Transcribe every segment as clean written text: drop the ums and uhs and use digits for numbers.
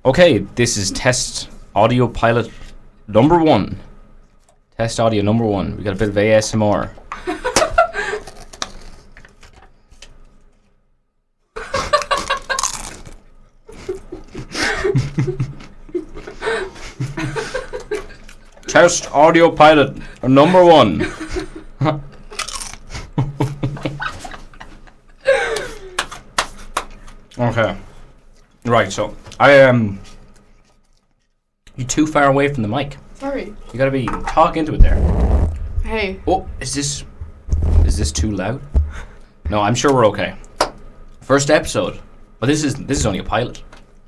Okay, this is test audio pilot number 1. Test audio number 1. We got a bit of ASMR. Test audio pilot number 1. Okay. Right, so I am. You're too far away from the mic. Sorry. You gotta be talk into it there. Hey. Oh, is this too loud? No, I'm sure we're okay. First episode. Well, this is only a pilot.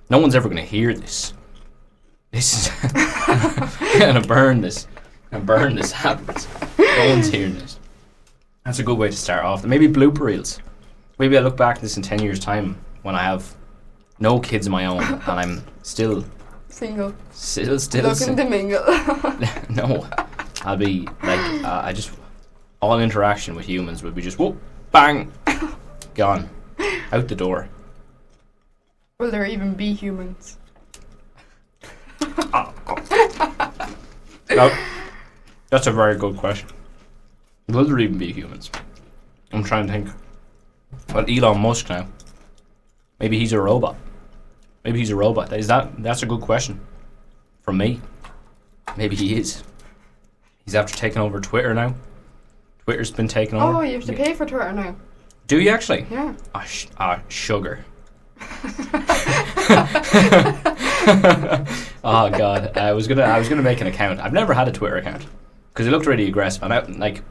No one's ever gonna hear this. This is I'm gonna burn this. Happens. No one's hearing this. That's a good way to start off. Maybe blooper reels. Maybe I look back at this in 10 years' time when I have no kids of my own and I'm still Single. Still Looking to mingle. No, I'll be like I just all interaction with humans would be just whoop, bang, gone, out the door. Will there even be humans? No, that's a very good question. Will there even be humans? I'm trying to think. Well, Elon Musk now. Maybe he's a robot. That's a good question. From me. Maybe he is. He's after taking over Twitter now. Twitter's been taken over. Oh, you have to pay for Twitter now. Do you actually? Yeah. Sugar. Oh God, I was gonna make an account. I've never had a Twitter account because it looked really aggressive, and I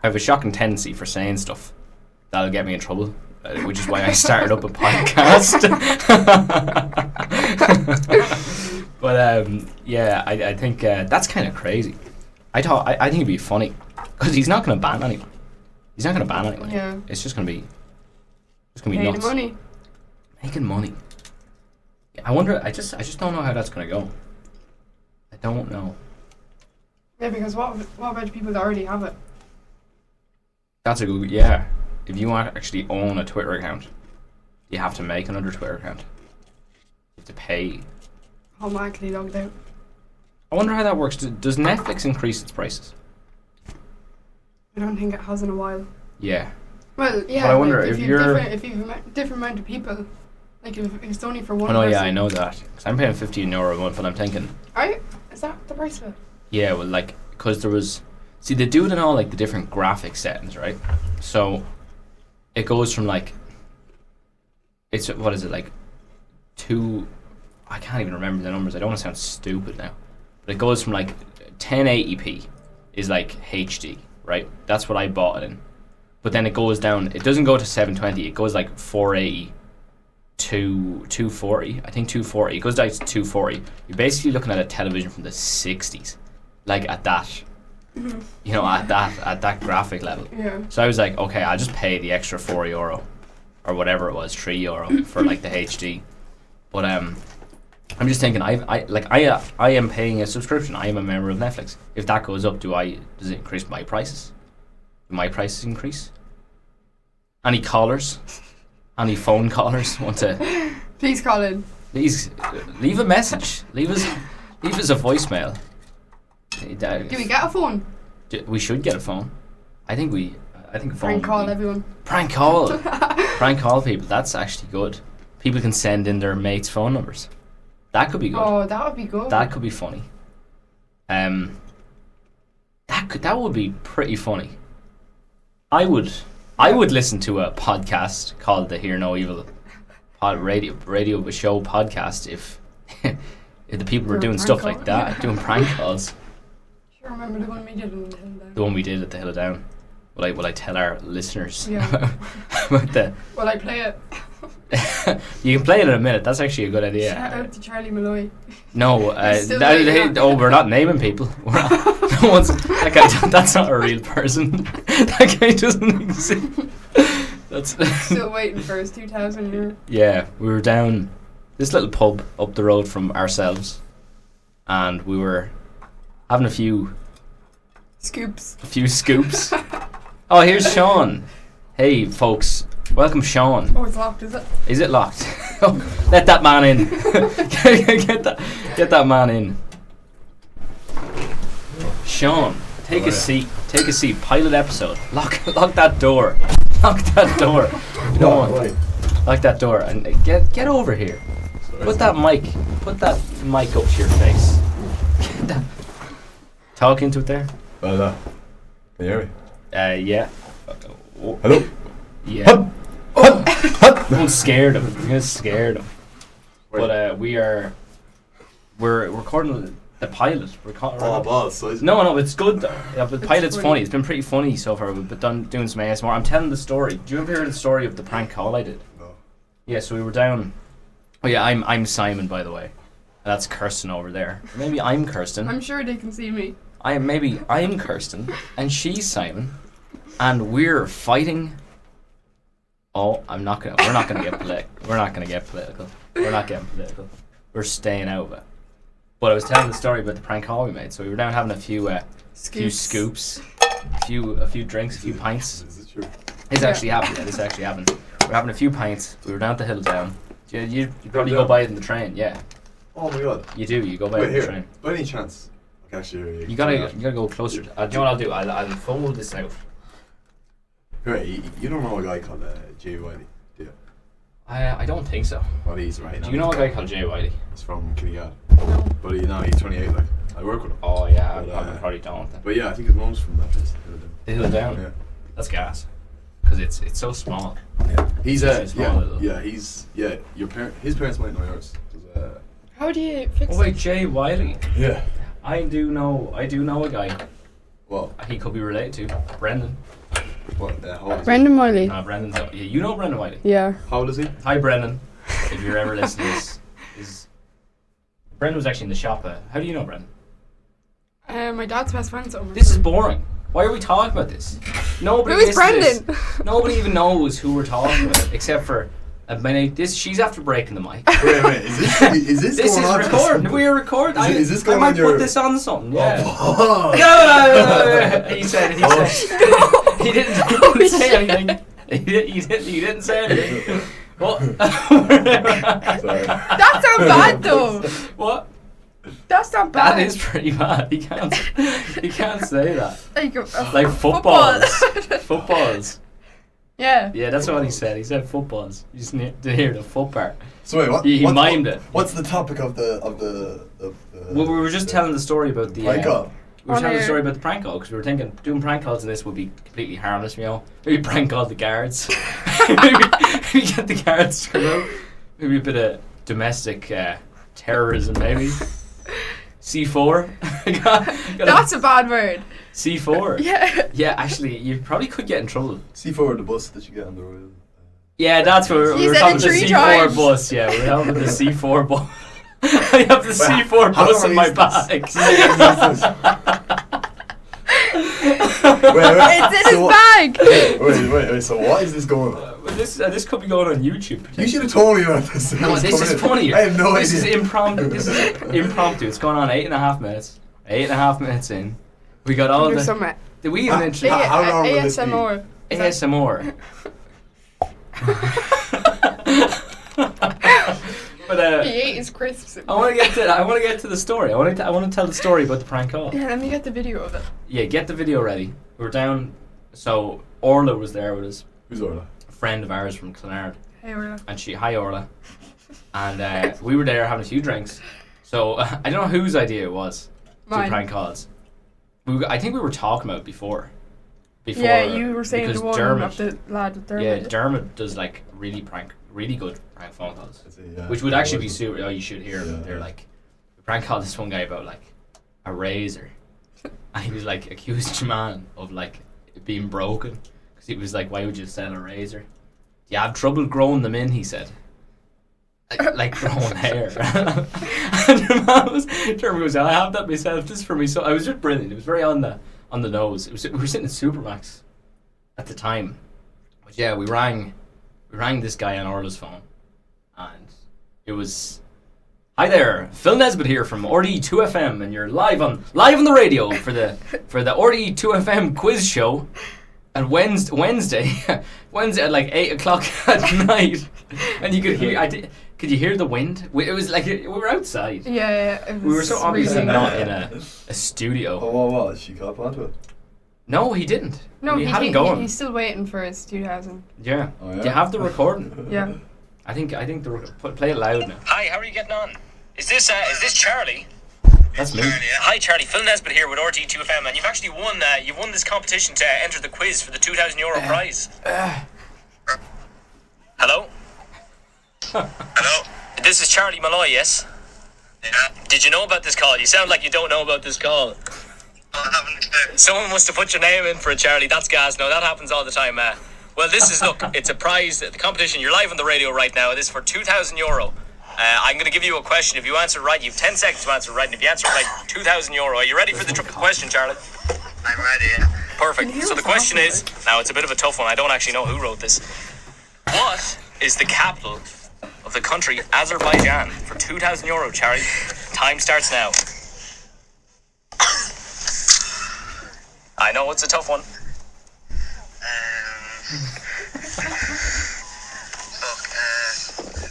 have a shocking tendency for saying stuff that'll get me in trouble, which is why I started up a podcast. But yeah, I think that's kind of crazy. I think it'd be funny because he's not gonna ban anyone. Yeah. It's just gonna be Pay nuts. the money. Making money. I wonder. I just don't know how that's gonna go. I don't know. Yeah, because what about people that already have it? That's a good. Yeah. If you want to actually own a Twitter account, you have to make another Twitter account. You have to pay. Automatically logged out. I wonder how that works. Does Netflix increase its prices? I don't think it has in a while. Yeah. Well, yeah. But I wonder like if you're. if you've different amount of people, like if it's only for one. Oh no, person. yeah, I know that. 'Cause I'm paying €15 a month, but I'm thinking. Is that the price of it? Yeah, well, like, because there was. See, they do it in all like the different graphic settings, right? So, it goes from like. It's what is it like? I can't even remember the numbers. I don't want to sound stupid now, but it goes from like 1080p is like HD, right? That's what I bought it in. But then it goes down. It doesn't go to 720. It goes like 480 to 240. I think 240. It goes down to 240. You're basically looking at a television from the 60s, like at that. You know, at that graphic level. Yeah. So I was like, okay, I'll just pay the extra €4 or whatever it was, €3 for like the HD. But I'm just thinking, I am paying a subscription. I am a member of Netflix. If that goes up, does it increase my prices? Do my prices increase? Any callers? Any phone callers want to? Please call in. Please leave a message. Leave us a voicemail. Do we get a phone? We should get a phone. I think a phone. Prank call everyone. Prank call. Prank call people. That's actually good. People can send in their mates' phone numbers. That could be good. Oh, that would be good. That could be funny. That would be pretty funny. I would listen to a podcast called the Hear No Evil radio show podcast if the people were doing stuff like that, doing prank calls. I remember the one we did in the Hill Down. The one we did at the Hill of Down. Will I tell our listeners Yeah. about the? Will I play it? You can play it in a minute. That's actually a good idea. Shout out to Charlie Malloy. No, we're not naming people. We're not, no one's that guy. That's not a real person. That guy doesn't exist. That's Still waiting for his 2,000 euro. Yeah, we were down this little pub up the road from ourselves, and we were having a few Scoops. Oh, here's Sean. Hey, folks. Welcome, Sean. Oh, it's locked, is it? Is it locked? Let that man in. get that man in. Sean, take a seat. Take a seat. Pilot episode. Lock that door. Lock that door. No one. Lock that door and get over here. Put that mic up to your face. Talk into it there. Can you hear me? Yeah. Hello? Yeah. I'm scared him. I'm gonna scare him. But we're recording the pilot. balls. No, it's good though. Yeah, but the pilot's funny. funny. It's been pretty funny so far. We've been doing some ASMR. I'm telling the story. Do you ever hear the story of the prank call I did? No. Yeah, so we were down. Oh yeah, I'm Simon, by the way. That's Kirsten over there. Maybe I'm Kirsten. I'm sure they can see me. I'm Kirsten, and she's Simon, and we're fighting. Oh, we're not gonna get political. We're not getting political. We're staying out of it. But I was telling the story about the prank call we made. So we were down having a few scoops, a few drinks, a few pints. Is it true? This actually happened. Yeah, this actually happened. We're having a few pints. We were down at the hill down. You probably go by it in the train. Yeah, Oh my god. you do. You go by it Wait, in the here. train. By any chance? I can actually hear you. You gotta go closer. Do you know what I'll do? I'll fold this out. Right, you don't know a guy called Jay Wiley, do you? I don't think so. Well, he's right now. Do you know a guy called Jay Wiley? He's from Kinnegad. No. But he's 28, like. I work with him. Oh yeah, But, I probably don't. Then. But yeah, I think his mom's from that place. The hill down. Yeah. That's gas. Because it's so small. Yeah. He's It's small little. his parents might know yours. How do you fix Oh wait, it? Jay Wiley. Yeah. I do know a guy. Well, He could be related to Brendan. how old is he? Brendan Wiley. Brendan's. Yeah, you know Brendan Wiley. Yeah. How old is he? Hi Brendan. If you're ever listening, is Brendan was actually in the shop. How do you know Brendan? My dad's best friend's over. This is boring. Why are we talking about this? Nobody. Who is listens to Brendan? this. Nobody even knows who we're talking about, except for she's after breaking the mic. Wait, is this This going is on? recording. We're recording. Is this I going might on your? put this on something. Yeah. Oh. No. He said. He didn't say anything. He didn't say anything. What? Sorry. That's not bad though. What? That's not bad. That is pretty bad. He can't say that. Like Footballs. Footballs. Yeah. Yeah, that's what he said. He said footballs. You just need to hear the foot part. So wait, what? He mimed it. What's the topic of the? Well, we were just telling the story about the prank call? We were telling the story about the prank call because we were thinking doing prank calls in this would be completely harmless, you know. Maybe prank call the guards. maybe get the guards to come out. Maybe a bit of domestic terrorism, maybe. C4. That's a bad word. C4. Yeah. Yeah, actually, you probably could get in trouble. C4, the bus that you get on the road. Yeah, that's what we You were said talking it about the 3 C4 times. bus. Yeah, we're talking about the C4 bus. I have the C4 how bus long in my is bag. Wait, It's in his so bag. Wait. So what is this going on? This could be going on YouTube. You should have told me about this. No, this is funny. I have no This is idea. impromptu. This is impromptu. It's going on 8.5 minutes. 8.5 minutes in. We got all There's the. some Did we even introduce How long will this be? ASMR. ASMR? But He ate his crisps. I want to get to the story. I want to tell the story about the prank call. Yeah, let me get the video of it. Yeah, get the video ready. We were down. So Orla was there with us, Who's Orla? a friend of ours from Clonard, Hey, Orla. and hi Orla, and we were there having a few drinks. So I don't know whose idea it was to Mine. prank calls. I think we were talking about it before. Yeah, you were saying because the one Dermot, of the lad with Dermot. yeah, Dermot does like really good prank phone calls, which would actually be super. Oh, you should hear them. Yeah, They're yeah. like, we prank called this one guy about like a razor, and he was like accused your man of like it being broken because he was like, why would you sell a razor? Do you have trouble growing them in? He said. Like growing hair. And your man was Dermot was I have that myself just for me. So I was just brilliant. It was very on the nose. We were sitting at Supermax at the time. But yeah, we rang this guy on Orla's phone, and it was, hi there, Phil Nesbitt here from RDE2FM, and you're live on the radio for the RDE2FM quiz show. And Wednesday at like 8 o'clock at night, and you could hear. Could you hear the wind? It was like we were outside. Yeah, it was We were so obviously really not in a studio. Oh, what? She got onto it. No, he didn't. No, he had it going. he's still waiting for his 2000. Yeah. Oh, yeah? Do you have the recording? Yeah. I think play it loud now. Hi, how are you getting on? Is this Charlie? That's me. Hi Charlie, Phil Nesbitt here with RT2FM, and you've actually won this competition to enter the quiz for the €2,000 prize. Hello? Hello? This is Charlie Malloy, yes? Yeah. Did you know about this call? You sound like you don't know about this call. I haven't. Someone must have put your name in for it, Charlie. That's gas. No, that happens all the time. Well, look, it's a prize, the competition. You're live on the radio right now. This is for €2,000. I'm going to give you a question. If you answer right, you have 10 seconds to answer right. And if you answer right, €2,000. Are you ready for the question, Charlie? I'm ready, yeah. Perfect. So the question is, now it's a bit of a tough one. I don't actually know who wrote this. What is the capital of the country Azerbaijan for €2,000, Charlie? Time starts now. I know it's a tough one.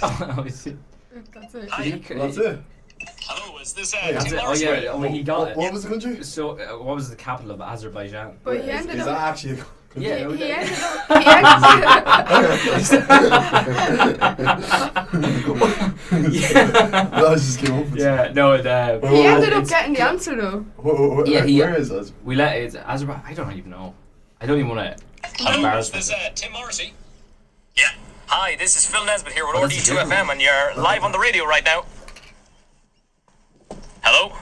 Oh, I see. That's it. Hi. That's it. Hello, is this That's Tim it. Oh Morrison? yeah, he got it. What was the country? So, what was the capital of Azerbaijan? But he Is ended that up. actually a country? Yeah, He ended up. No, I just came up with Yeah, no, He ended up It's- getting the answer though. Yeah, Where is it? we let it. Azerbaijan. I don't even know. I don't even want to embarrass Is this myself. Tim Morrissey? Yeah. Hi, this is Phil Nesbitt here with Oh, that's a different RD2FM, and you're live on the radio right now. Hello?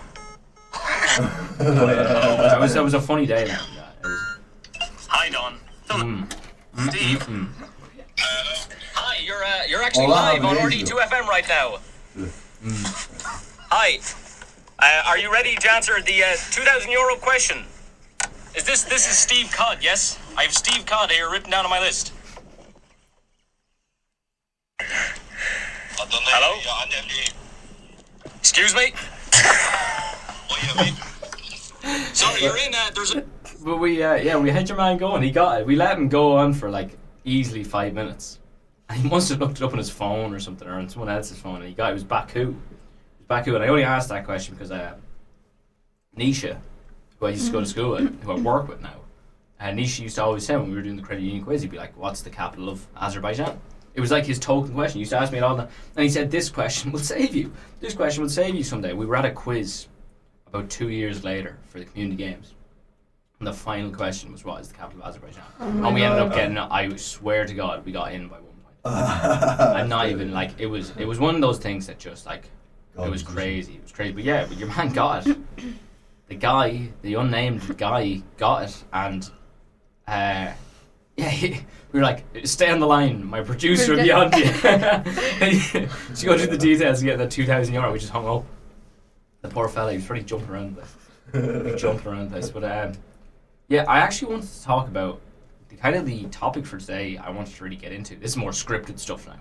That was a funny day. Man. It was, Hi, Don. Steve. mm. Hi, you're actually Oh, that live on happened ages ago. RD2FM right now. Hi. Are you ready to answer the €2,000 question? This is Steve Codd, yes? I have Steve Codd here written down on my list. Hello? Excuse me? Sorry, you're in. There's a. But we had your man going. He got it. We let him go on for like easily 5 minutes. And he must have looked it up on his phone or something, or on someone else's phone. And it was Baku. It was Baku, and I only asked that question because Nisha, who I used to go to school with, who I work with now, Nisha used to always say when we were doing the credit union quiz, he'd be like, "What's the capital of Azerbaijan?" It was like his token question. He used to ask me it all the time. And he said, "This question will save you. This question will save you someday." We were at a quiz about 2 years later for the community games. And the final question was, what is the capital of Azerbaijan? And we ended up getting, I swear to God, we got in by 1 point. I'm not even, like, it was one of those things that just, like, it was crazy. It was crazy. But yeah, but your man got it. The unnamed guy got it. And, yeah, we were like, stay on the line. My producer will be on to you. She go through the details to get that €2,000. We just hung up. The poor fella, he was pretty jumping around the place. But yeah, I actually wanted to talk about the topic for today. I wanted to really get into. This is more scripted stuff now.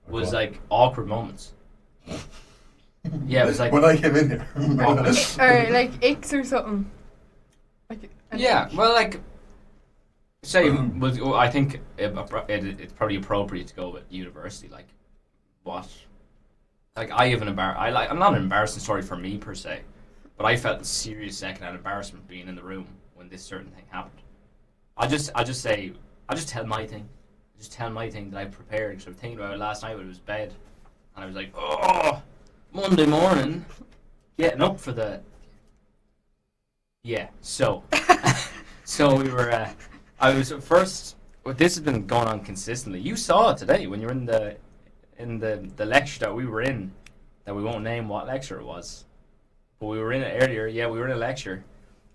Was like awkward moments. Yeah, it was like when I came in here. Or like icks or something. Like. Yeah, well, like say, I think it's probably appropriate to go with university. Like, what? Like, I have I'm not an embarrassing story for me per se, but I felt serious secondhand embarrassment being in the room when this certain thing happened. I just tell my thing. I just tell my thing that I prepared because I was thinking about it last night when it was bed, and I was like, oh, Monday morning, getting up for the. Yeah, so we were. I was first. Well, this has been going on consistently. You saw it today when you were in the lecture that we were in, that we won't name what lecture it was, but we were in it earlier. Yeah, we were in a lecture,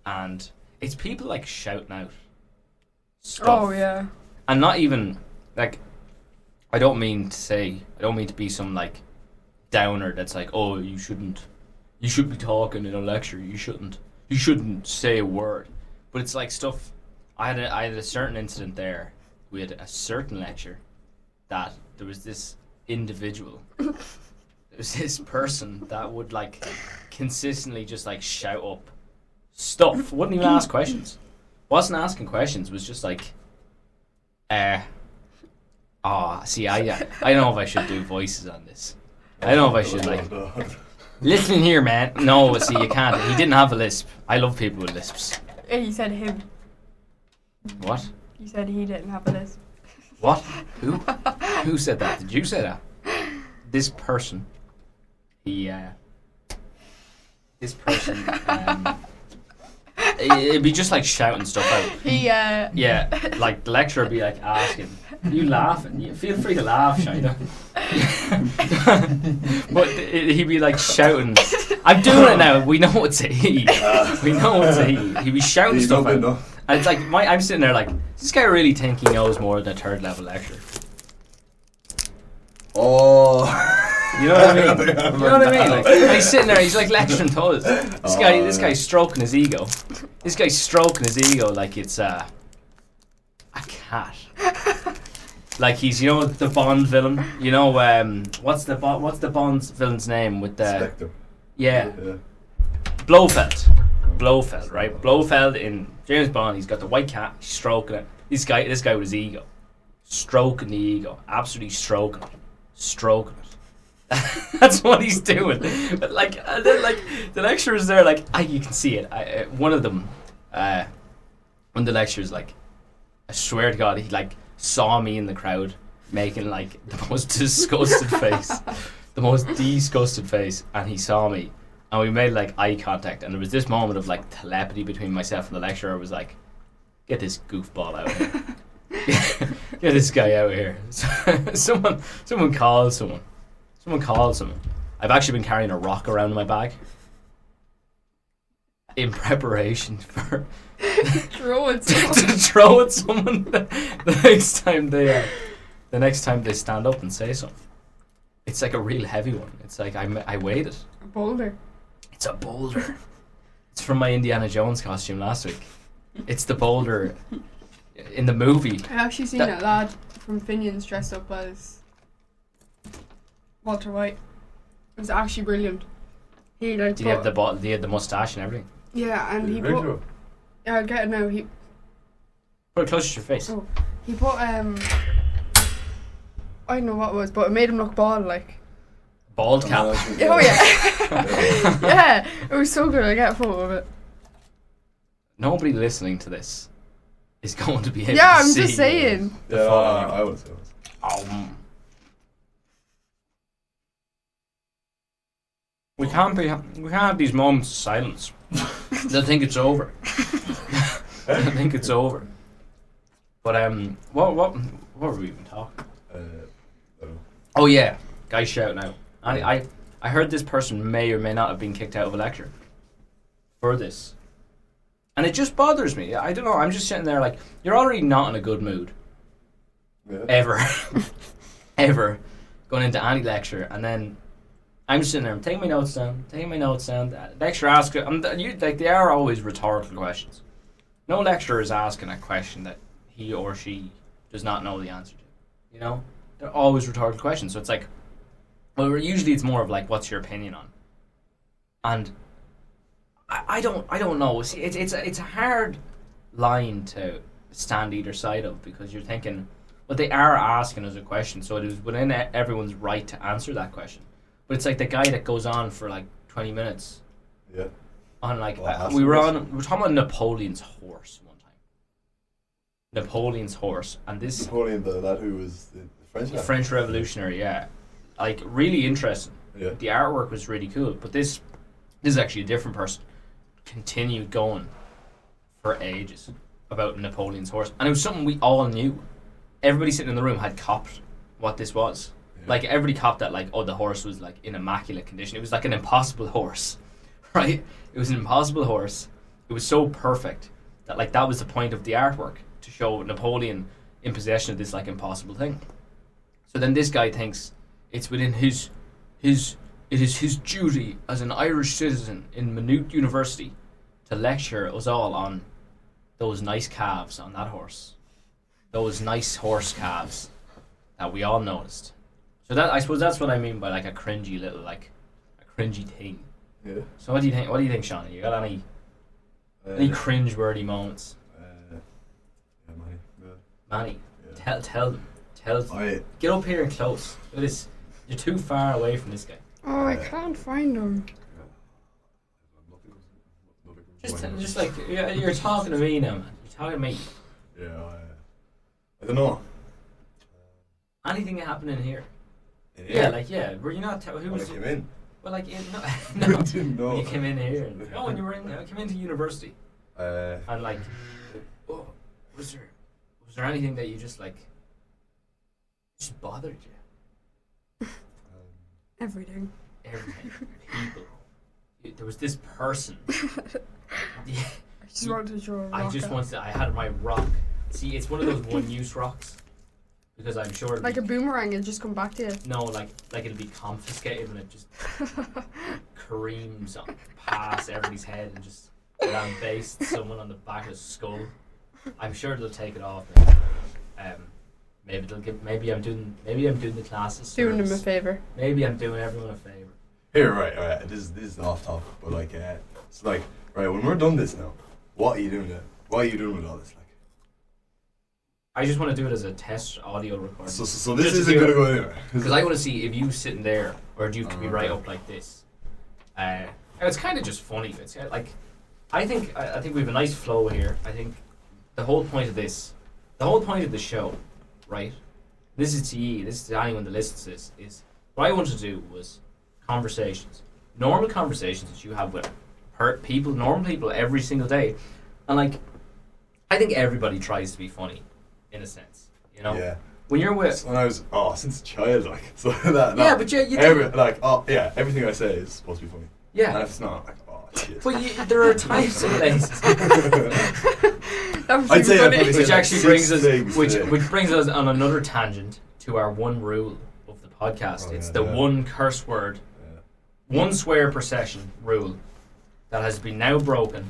and it's people like shouting out stuff. Oh yeah. And not even like, I don't mean to be some like downer that's like, oh, you should be talking in a lecture. You shouldn't say a word. But it's like stuff. I had a certain incident there. We had a certain lecture that there was this individual. There was this person that would like consistently just like shout up stuff. Wouldn't even ask questions. Wasn't asking questions. Was just like See, I don't know if I should do voices on this. I don't know if I should, like... Listen here, man. No, see, you can't. He didn't have a lisp. I love people with lisps. You said him. What? You said he didn't have a lisp. What? Who? Who said that? Did you say that? This person. This person. It'd be just like shouting stuff out. Yeah, like the lecturer would be like asking, you laughing? You feel free to laugh, Shina. But he'd be like shouting. I'm doing it now. We know it's a he. We know it's a he. He'd be shouting stuff out. And it's like, I'm sitting there like, does this guy really think he knows more than a third level lecturer? Oh. You know what I mean? You know what I mean? Like, he's sitting there, he's like lecturing to us. This guy's stroking his ego. This guy's stroking his ego like it's a cat. Like he's, you know, the Bond villain. You know, what's the Bond villain's name with the Spectre. Yeah. Blofeld, right? Blofeld in James Bond. He's got the white cat. He's stroking it. This guy with his ego, stroking the ego, absolutely stroking it. That's what he's doing. But like, and then like the lecturer's there, like you can see it. One of them, one of the lecturers, like, I swear to God, he like saw me in the crowd making like the most disgusted face, and he saw me, and we made like eye contact, and there was this moment of like telepathy between myself and the lecturer. I was like, get this goofball out here. Get this guy out here. Someone calls someone. I've actually been carrying a rock around in my bag in preparation for throw it to throw at someone the next time they stand up and say something. It's like a real heavy one. It's like I weighed it. A boulder. It's a boulder. It's from my Indiana Jones costume last week. It's the boulder in the movie. I actually seen that lad from Finian's dressed up as Walter White. It was actually brilliant. He like. He had the mustache and everything. Yeah, and he put. Yeah, I'll get it now. He put it close to your face. Oh, he put I don't know what it was, but it made him look bald, like. Bald cap. Oh yeah. Yeah, it was so good. I get a photo of it. Nobody listening to this is going to be able yeah, to I'm see. just saying. Yeah, I would say. We can't have these moments of silence. They'll think it's over. They'll think it's over. But what were we even talking? Oh yeah, guys shouting out. I heard this person may or may not have been kicked out of a lecture for this, and it just bothers me. I don't know. I'm just sitting there like, you're already not in a good mood. Yeah. Ever going into any lecture, and then I'm just sitting there, I'm taking my notes down. The lecturer asks, like, they are always rhetorical questions. No lecturer is asking a question that he or she does not know the answer to. You know, they're always rhetorical questions. So it's like, well, usually it's more of like, what's your opinion on? And I don't know. See, it's a hard line to stand either side of, because you're thinking, well, they are asking us a question, so it is within everyone's right to answer that question. But it's like the guy that goes on for like 20 minutes. Yeah. On like we were talking about Napoleon's horse one time. Napoleon's horse, and this Napoleon, the lad who was the French revolutionary, yeah, like really interesting. Yeah. The artwork was really cool, but this is actually a different person. Continued going for ages about Napoleon's horse, and it was something we all knew. Everybody sitting in the room had copped what this was. Yeah. Like everybody copped that, like, oh, the horse was like in immaculate condition. It was like an impossible horse, right? It was an impossible horse. It was so perfect that like that was the point of the artwork, to show Napoleon in possession of this like impossible thing. So then this guy thinks it's within it is his duty as an Irish citizen in Maynooth University to lecture us all on those nice calves on that horse. Those nice horse calves that we all noticed. So that, I suppose that's what I mean by like a cringy little, like a cringy thing. Yeah. So what do you think, Shawnee? You got any cringe-worthy moments? Yeah, Manny. Yeah. Manny? Yeah. Tell them. Get up here and close. Look at this. You're too far away from this guy. Oh, I can't find him. Just like you're talking to me now, man. You're talking to me. Yeah, I don't know. Anything happened in here? Yeah, Were you not? Who when was? I came in. Well, like no. I didn't know. When you came in here. When you were in, came into university, Uh, and like, was there anything that you just bothered you? Everything. Everything, people. There was this person. Yeah. I just wanted to throw a rock. I had my rock. See, it's one of those one-use rocks. Because I'm sure Like a boomerang, it'll just come back to you. No, like it'll be confiscated and it just creams on past everybody's head and just lambaste someone on the back of the skull. I'm sure they'll take it off. Maybe they'll give. Maybe I'm doing the classes. Doing them a service. favour. Maybe I'm doing everyone a favor. Here, right. This is off topic, but like, it's like, right, when we're done this now, what are you doing there? What are you doing with all this? Like, I just want to do it as a test audio recording. so this isn't gonna go anywhere. Because I want to see if you sitting there or do you be right up like this. It's kind of just funny. It's like, I think we have a nice flow here. I think the whole point of the show, right? This is to you. This is to anyone that listens to this. Is what I wanted to do was conversations, normal conversations that you have with normal people every single day, and like, I think everybody tries to be funny, in a sense, you know. Yeah. When you're with, When I was since a child, like, so that. Yeah, but you do. Everything I say is supposed to be funny. yeah. And if it's not, like, shit. But there are times and places I'd say I'd probably which say actually like brings 6 us things today. which brings us on another tangent to our one rule of the podcast. Oh, It's yeah, the yeah. one curse word, one swear per session rule that has been now broken.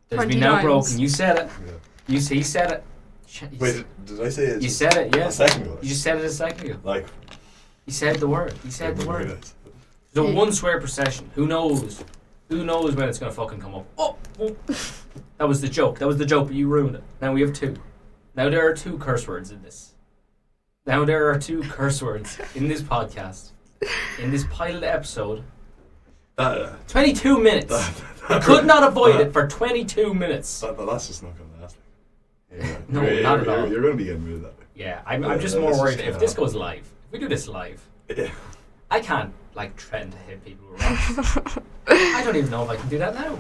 That has 20 been now times. broken. You said it. Yeah. He said it. Wait, did I say it? You said it. Yeah. A second ago. You just said it a second ago. Like, He said the word. He said the word. realize. So Yeah. one swear per session. Who knows? Who knows when it's gonna fucking come up? Oh, that was the joke. But you ruined it. Now we have 2. Now there are 2 curse words in this. Now there are 2 curse words in this podcast. In this pilot episode. 22 minutes. You could not avoid it for 22 minutes. That's just not gonna last. Yeah. No, not at all. You're gonna be getting rid of that. Yeah, I'm Yeah, just that's more just worried gonna if this happen. goes live. If we do this live, Yeah. I can't threaten to hit people with rocks. I don't even know if I can do that now.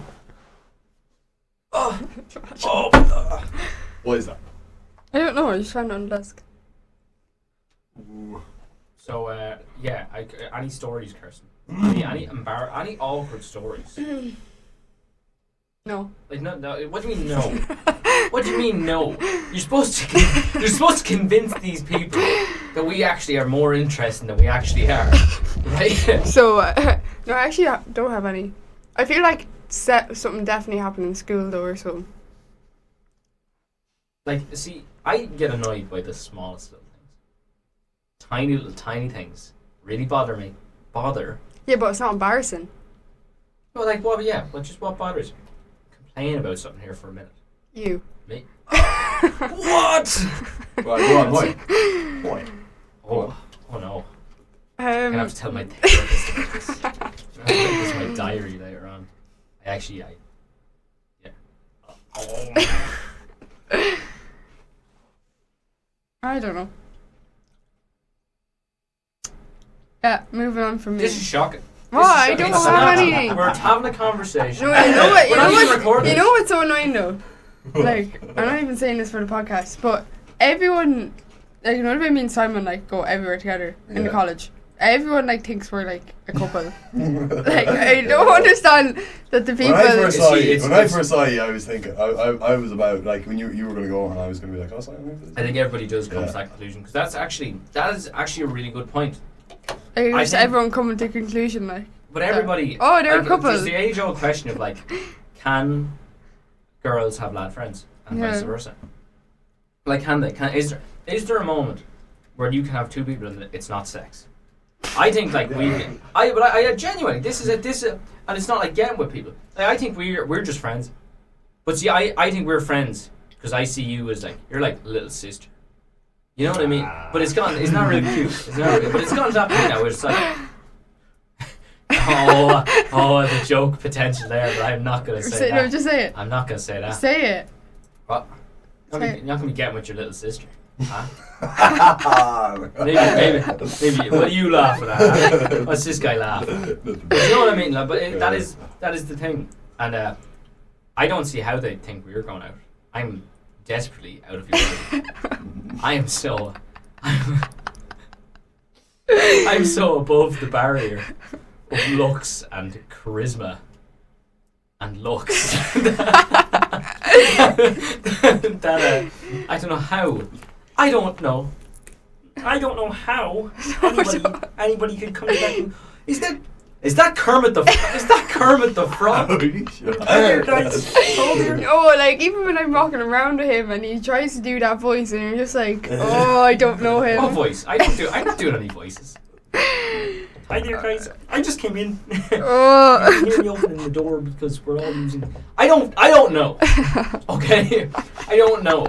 What is that? I don't know, I just found it on the desk. Ooh. So any stories, Kirsten? Any awkward stories? No. Like no. What do you mean no? What do you mean no? You're supposed to convince these people that we actually are more interesting than we actually are, right? So, no, I actually don't have any. I feel like something definitely happened in school though or something. Like, see, I get annoyed by the smallest little things. Tiny things really bother me. Yeah, but it's not embarrassing. Well, like what? Yeah, well, just what bothers you? Complain about something here for a minute. You. Me? What? Right, go on, why? Oh no. I'm gonna have to tell my therapist about this. I'm gonna put this in my diary later on. Yeah. I don't know. Yeah, moving on from me. This is shocking. What? I don't have anything. We're having a conversation. No, you know what? We're not even recording. You know what's so annoying though? Like, I'm not even saying this for the podcast, but everyone, like, you know what I mean? Simon, like, go everywhere together in the Yeah. college. Everyone, like, thinks we're, like, a couple. Like, I don't understand that the people... When I first saw you, It's- I was thinking, I was about, like, when you were going to go and I was going to be like, oh, Simon, I think everybody does come Yeah. to that conclusion because that is actually a really good point. like, I just think- everyone coming to a conclusion, like... But everybody, Oh, they're a like, couple. There's the age-old question of like, can girls have lad friends and vice Yeah. versa? Like, can they? Is there a moment where you can have 2 people and it's not sex? I think like I genuinely this is and it's not like getting with people. Like, I think we're just friends. But see, I think we're friends because I see you as like you're like a little sister. You know what I mean? But it's gone. It's not really cute. It's not really, but it's gone to that point now where it's like, the joke potential there. But I'm not gonna say that. No, just say it. I'm not gonna say that. Say it. What? You're Say not gonna be getting with your little sister. Huh? Ah, Maybe. What are you laughing at? Huh? What's this guy laughing? But you know what I mean? Like, but that is the thing, and I don't see how they think we're going out. I'm desperately out of your league. I am so. I'm so above the barrier of looks and charisma and looks that I don't know how. I don't know how anybody could come to that. Is that Kermit the Frog? Are you sure? Oh, like even when I'm walking around with him and he tries to do that voice and you're just like, oh, I don't know him. What voice? I'm not doing any voices. Hi there, guys. I just came in. Oh. You can hear me opening the door because we're all using. I don't know. Okay, I don't know.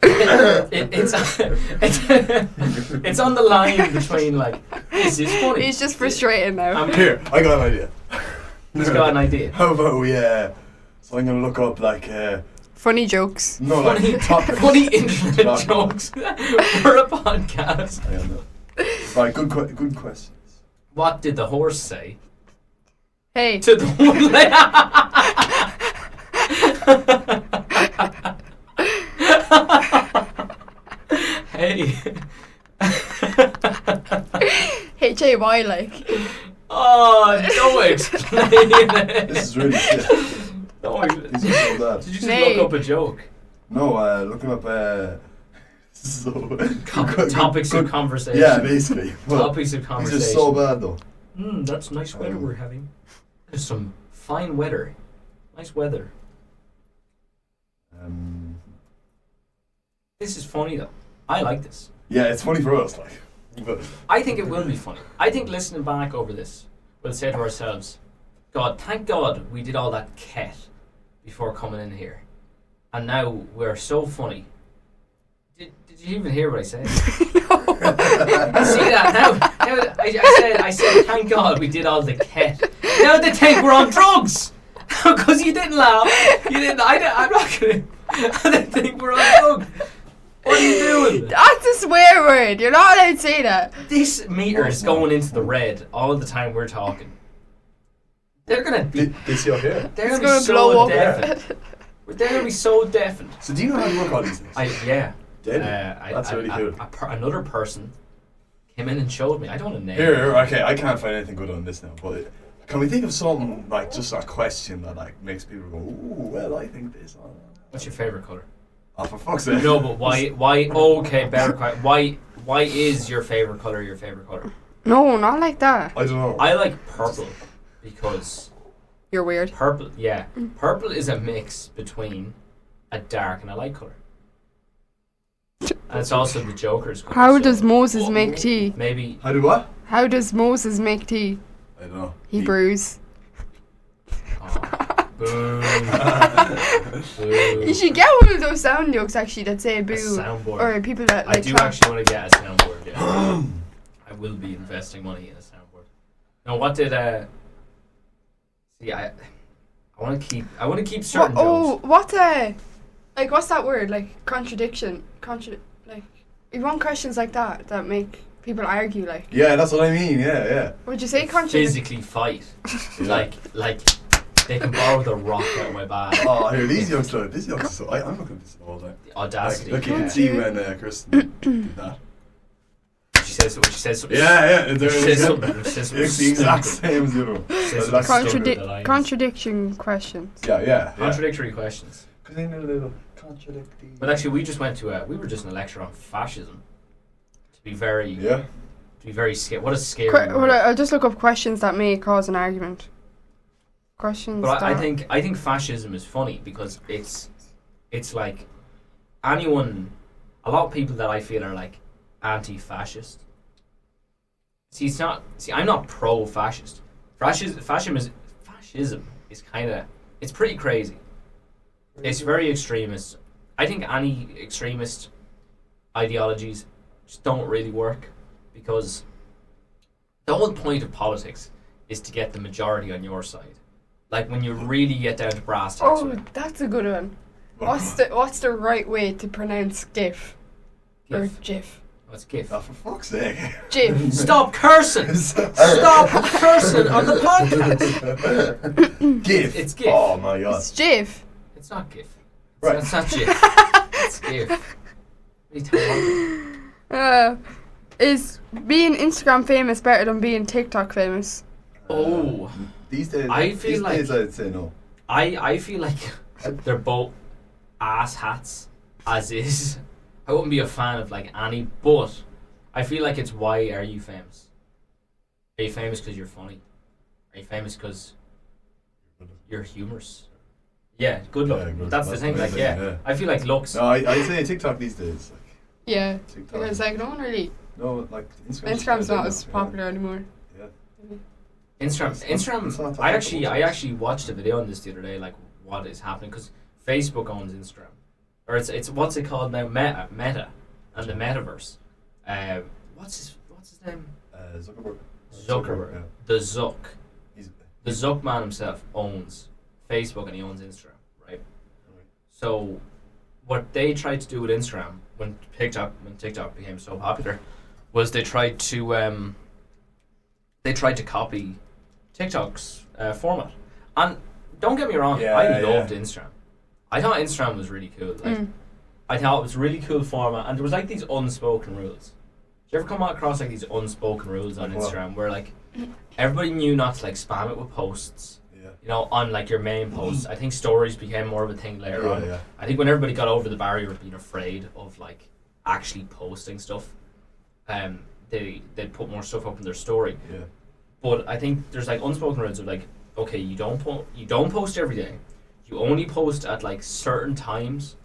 It's on the line between like this is funny. He's just frustrated now. Here, I got an idea. He's got an idea. How about we? So I'm gonna look up like. Funny jokes. No, Funny, like topics. funny internet Topics. jokes for a podcast. I don't know. Right, good questions. What did the horse say Hey. to the Hey. H-A-Y like. Oh, don't explain it. This is really shit. Don't. These are so bad. Did you just Nay. look up a joke? No, looking up so Topics of conversation. Yeah, basically. Well, Topics of these conversation. are so bad though. That's nice weather we're having. There's some fine weather. Nice weather. This is funny though. I like this. Yeah, it's funny for us, like. But I think it will be funny. I think listening back over this, we'll say to ourselves, God, thank God we did all that ket before coming in here. And now we're so funny. Did you even hear what I said? See that now? I said, thank God we did all the ket. Now they think we're on drugs because you didn't laugh. You didn't. I'm not gonna. They think we're on drugs. What are you doing? That's a swear word. You're not allowed to say that. This meter is going into the red all the time we're talking. They're gonna be. this your hair. They're It's gonna gonna be so blow up. deafened. They're gonna be so deafened. So do you know how to work all these things? Yeah. Did you? That's really cool. Another person came in and showed me. I don't know the name. Here, okay, I can't find anything good on this now, but can we think of something like just a question that like makes people go, ooh, well, I think this. What's your favorite color? Oh, for fuck's sake. No, but why? Okay, better question. Why is your favorite color your favorite color? No, not like that. I don't know. I like purple because You're weird. purple. Yeah, purple is a mix between a dark and a light color, and it's also the Joker's color. How so does Moses make tea? maybe How do what? How does Moses make tea? I don't know. He brews. boo. You should get one of those sound jokes actually that say A boo. soundboard. Or people that I like do trap. actually want to get a soundboard. Yeah. I will be investing money in a soundboard. Now, what did see? I want to keep certain jokes. What's that word? Like contradiction. Like you want questions like that make people argue. Like Yeah, that's what I mean. Yeah. would you say contradiction? Physically fight, Yeah. like they can borrow the rock out of my bag. Oh, here, these youngsters. This youngster. So I'm looking at this all the time. The audacity. Like, you yeah. can see when Kristen did that. She says something. Yeah. She There says you go. something. She says It's the exact stupid. same as you know. She says That's something stupid that I use. Contradiction questions. Yeah. Contradictory questions. Because they know a little contradicting. But actually, we just went to we were just in a lecture on fascism. To be very scared. What a scary word. I'll just look up questions that may cause an argument. Questions. But I that- think fascism is funny because it's like anyone. A lot of people that I feel are like anti-fascist. See, I'm not pro-fascist. Fascism is kind of. It's pretty crazy. It's very extremist. I think any extremist ideologies just don't really work, because the whole point of politics is to get the majority on your side. Like when you really get down to brass tacks. Oh, that's a good one. What's the right way to pronounce GIF? Or GIF? What's GIF? Oh, for fuck's sake. GIF. Stop cursing! Stop cursing on the podcast! GIF. It's GIF. Oh my god. It's GIF. It's not GIF. Right. It's not GIF. It's GIF. What are you talking about? Is being Instagram famous better than being TikTok famous? Oh. These days, I feel like- I'd say no. I feel like they're both ass hats as is. I wouldn't be a fan of like any, but I feel like it's why are you famous? Are you famous because you're funny? Are you famous because you're humorous? Yeah, good luck. Yeah, good. That's the That's thing. Like, amazing, yeah, yeah. I feel like looks. No, I say TikTok these days. Like, Yeah. TikTok. Because like no one really. No, like Instagram's not as popular anymore. Yeah. Instagram. It's not that I popular. actually watched a video on this the other day. Like, what is happening? Because Facebook owns Instagram, or it's what's it called now? Meta, and the metaverse. What's his name? Zuckerberg. Zuckerberg. Yeah. The Zuck. He's, The Zuck man himself owns Facebook and he owns Instagram, right? So, what they tried to do with Instagram when TikTok became so popular, was they tried to copy TikTok's format. And don't get me wrong, Yeah, I yeah. loved Instagram. I thought Instagram was really cool. Like, I thought it was a really cool format, and there was like these unspoken rules. Did you ever come across like these unspoken rules on Like what? Instagram where like everybody knew not to like spam it with posts? yeah. You know, on like your main posts. I think stories became more of a thing later on. Yeah. I think when everybody got over the barrier of being afraid of like actually posting stuff, they'd put more stuff up in their story. Yeah. But I think there's like unspoken rules of like, okay, you don't post every day. You only post at like certain times.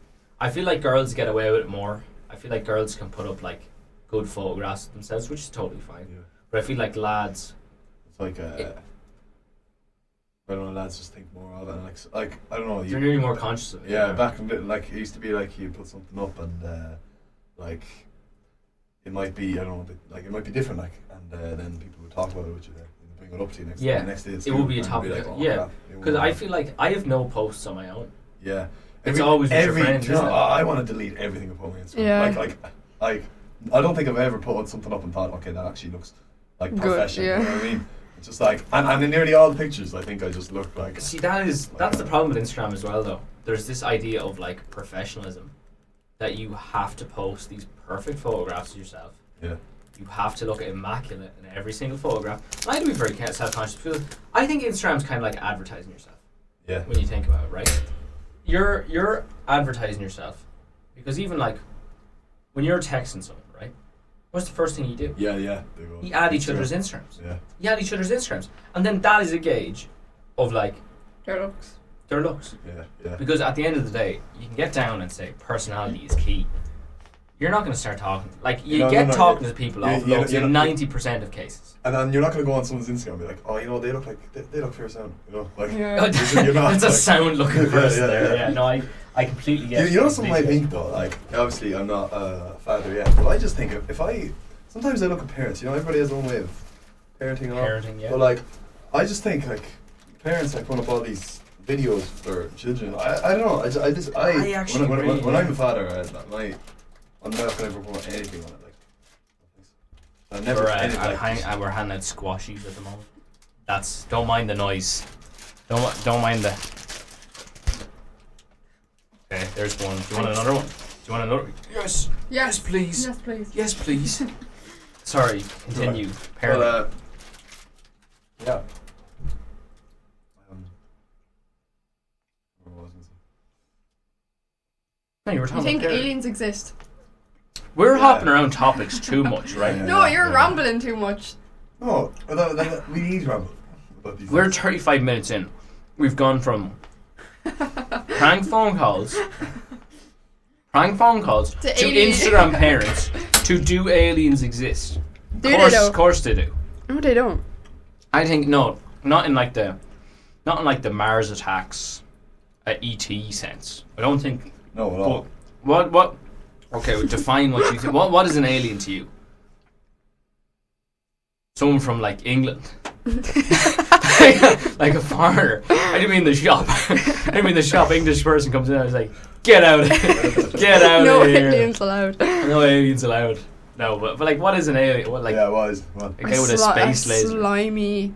I feel like girls get away with it more. I feel like girls can put up like good photographs of themselves, which is totally fine. Yeah. But I feel like lads, It's like I don't know, lads just think more of it. And like I don't know. you're nearly more conscious of it. Yeah, back in the, like it used to be like you put something up and like it might be, I don't know, like it might be different, like, and then people would talk about it with you, and bring it up to you next. Yeah, the next day. At it will school, be a and topic. like, oh, Yeah, crap, because I feel like I have no posts on my own. yeah, It's always with your every. friends, You know, isn't it? I want to delete everything upon my Instagram. Yeah. Like I don't think I've ever put something up and thought, okay, that actually looks like Good, professional. yeah. You know what I mean? It's just like, and in nearly all the pictures, I think I just look like. See, that's the problem with Instagram as well, though. There's this idea of like professionalism, that you have to post these perfect photographs of yourself. Yeah. You have to look immaculate in every single photograph. And I have to be very self-conscious because I think Instagram's kind of like advertising yourself. Yeah. When you think about it, right? You're advertising yourself, because even like when you're texting someone, right? What's the first thing you do? Yeah. They go. You add each other's Instagrams. Yeah. You add each other's Instagrams, and then that is a gauge of like Their looks. their looks. Yeah. Because at the end of the day, you can get down and say personality is key. You're not going to start talking. Like, you No, get no, talking to people off you- looks you- in 90% of cases. And then you're not going to go on someone's Instagram and be like, oh, you know, they look like they look fair sound, you know, like. Yeah. You're not, It's a like- sound looking Yeah, person yeah, there. yeah. Yeah, no, I completely get it. You know something I Completely. think though, like obviously I'm not a father yet, but I just think if I sometimes I look at parents, you know, everybody has their own way of parenting and all. Parenting, yeah. But like I just think like parents like put up all these videos for children. I don't know. I actually agree, when yeah. I'm a father, I'm not gonna ever put anything on it. Like I never. anything like this. We're handing out squashies at the moment. Don't mind the noise. Don't mind the. Okay, there's one. Do you want another one? Do you want another? Yes. Yes, please. Yes, please. Yes, please. Sorry. Continue. But, Parenting. yeah. What was I gonna say? No, you were You talking think about parenting. aliens exist? We're Yeah. hopping around topics too much, right? Yeah. No, you're rambling too much. No, we need to ramble about these. We're things. 35 minutes in. We've gone from prank phone calls to alien. Instagram parents to do aliens exist? Do they though? Of course they do. No, they don't. I think no, not in like the Mars attacks, ET sense. I don't think. No, at all. But what Okay, well, define what you think. What is an alien to you? Someone from like England. Like a foreigner. I didn't mean the shop. I didn't mean the shop English person comes in and I was like, get out of here. Get out No of here. aliens allowed. No aliens allowed. No, but like what is an alien? What, like, Yeah, it was. What? a guy with a space a laser. slimy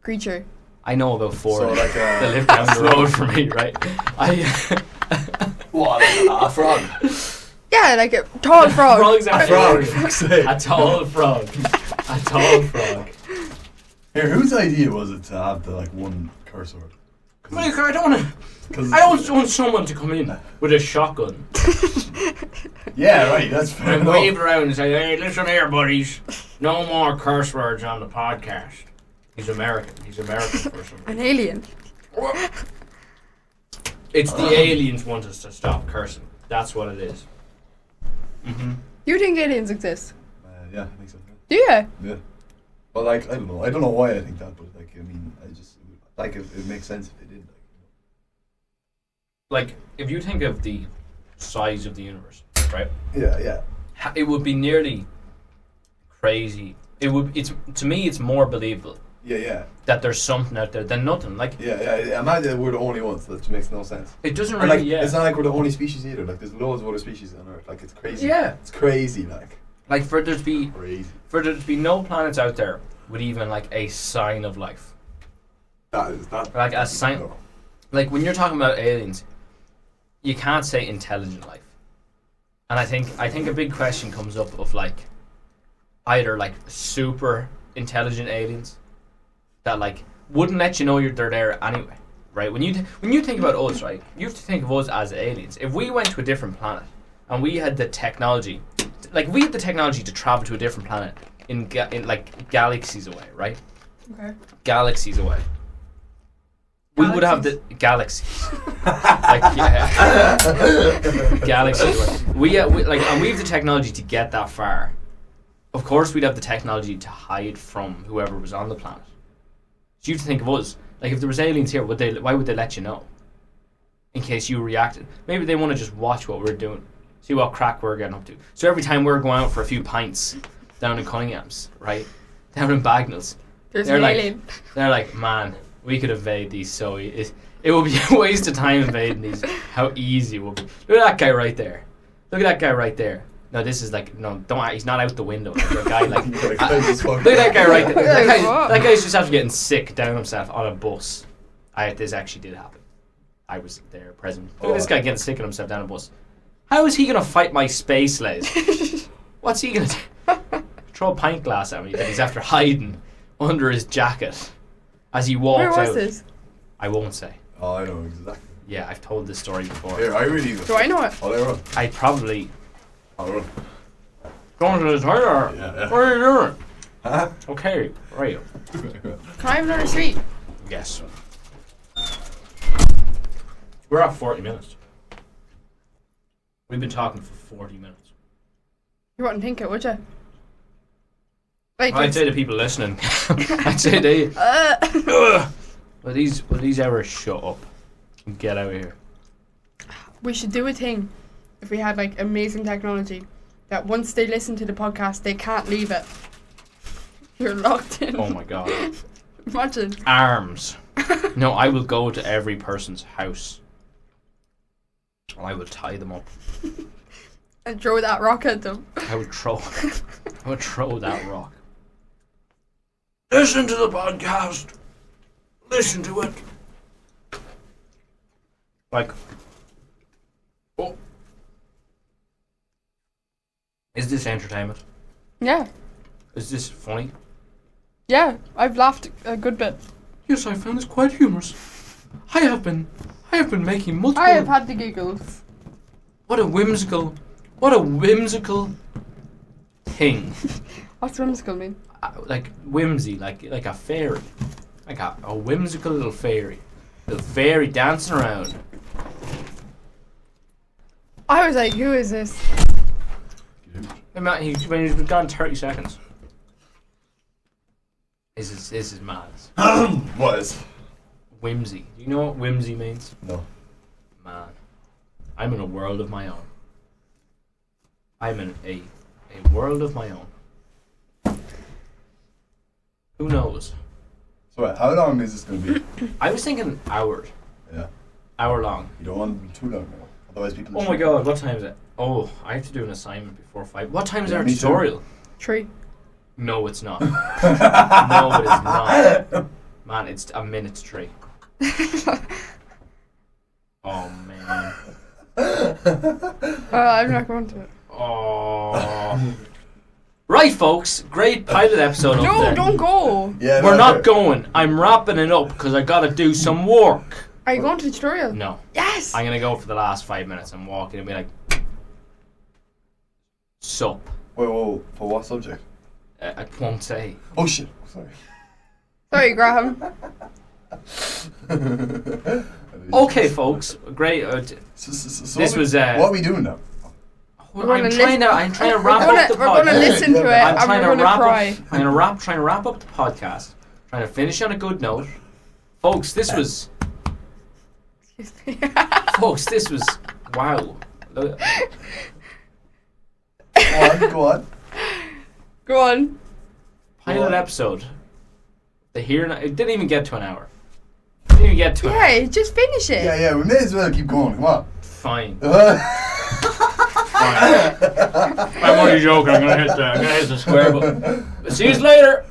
creature. I know about four So like that live down the road from me, right? What? A frog? Yeah, like a tall frog. Frogs are A frog. frog. Fuck's sake. A tall frog. A tall frog. Here, whose idea was it to have the like one curse word? Well, I don't want someone to come in with a shotgun Yeah, right. That's fair and enough. wave around and say, "Hey, listen here, buddies. No more curse words on the podcast." He's American. He's American for some An reason. alien. It's the aliens want us to stop cursing. That's what it is. Mm-hmm. You think aliens exist? Yeah, I think so. Do you? Yeah. Well, like I don't know. I don't know why I think that, but like I mean, I just like it makes sense if they did. Like, if you think of the size of the universe, right? Yeah. It would be nearly crazy. To me, it's more believable Yeah. that there's something out there than nothing. Like, Yeah. Imagine we're the only ones. That makes no sense. it doesn't Or, really. like, Yeah. it's not like we're the only species either. Like, there's loads of other species on Earth. Like, it's crazy. Yeah. It's crazy. Like, Like for there to be crazy. no planets out there with even like a sign of life. That is that. Like a sign. No. Like when you're talking about aliens, you can't say intelligent life. And I think a big question comes up of like either like super intelligent aliens that like wouldn't let you know they're there anyway, right? When you think about us, right, you have to think of us as aliens. If we went to a different planet and we had the technology, like we had the technology to travel to a different planet in like galaxies away, right? Okay. Galaxies away. We would have the galaxies. Like, galaxies away. We and we have the technology to get that far. Of course, we'd have the technology to hide from whoever was on the planet. So you have to think of us. Like, if there was aliens here, why would they let you know? In case you reacted. Maybe they want to just watch what we're doing. See what crack we're getting up to. So every time we're going out for a few pints down in Cunningham's, right? Down in Bagnalls. There's They're an like- alien. They're like, man, we could evade these so it would be a waste of time invading these. How easy it would be. Look at that guy right there. Look at that guy right there. No, this is like, no, don't. He's not out the window. Like a guy like. Look at that guy right there. That guy's just after getting sick down himself on a bus. This actually did happen. I was there present. Look at this guy getting sick on himself down a bus. How is he gonna fight my space laser? What's he gonna do? Throw a pint glass at me that he's after hiding under his jacket as he walks out. Where was this? I won't say. Oh, I know exactly. Yeah, I've told this story before. Here, I really. Do I know it? Oh, they run. I probably Oh, they run. going to the toilet. Yeah. What are you doing? Huh? Okay, right. Can I have another sweet? Yes. We're at 40 minutes. We've been talking for 40 minutes. You wouldn't think it, would you? Like, I'd say to people listening, I'd say they. Will these ever shut up and get out of here? we should do a thing if we had like amazing technology that once they listen to the podcast, they can't leave it. You're locked in. Oh my god. Imagine. Arms. No, I will go to every person's house. And I will tie them up. And throw that rock at them. I would throw that rock. Listen to the podcast. Listen to it. Like, oh. Is this entertainment? Yeah. Is this funny? Yeah. I've laughed a good bit. Yes, I found this quite humorous. I have been making multiple. I have had the giggles. What a whimsical thing. What's whimsical mean? Like whimsy, like a fairy, like a whimsical little fairy dancing around. I was like, who is this? He's been gone 30 seconds. This is mad. What is? Whimsy. Do you know what whimsy means? No. Man, I'm in a world of my own. I'm in a world of my own. Who knows? So how long is this going to be? I was thinking hour. Yeah. Hour long. You don't want it to be too long now. Otherwise people... Oh my god, what time is it? Oh, I have to do an assignment before 5. What time is Yeah, our me too. tutorial? 3. No, it's not. No, it is not. Man, it's a minute 3. Oh, man. I'm not going to it. Oh. Right, folks. Great pilot episode up No, there. don't go. Yeah, We're no, not okay. going. I'm wrapping it up because I gotta do some work. Are you going to the tutorial? No. Yes. I'm gonna go for the last 5 minutes and walk in and be like, sup. Wait, whoa, for what subject? I won't say. Oh shit, sorry. Sorry, Graham. Okay, folks. Great. So This was, what are we doing now? We're gonna I'm trying to wrap up the We're going to podcast. listen to it I'm and trying we're to going to wrap cry. up. Trying to wrap up the podcast. Trying to finish on a good note, folks. This was Excuse me. folks. This was wow. Look, Go on. Go on. pilot episode. The here. It didn't even get to an hour. Didn't even get to an hour. Yeah, just finish it. Yeah, we may as well keep going. Come on. Fine. Fine. I'm only joking. I'm gonna hit the square button. See you later.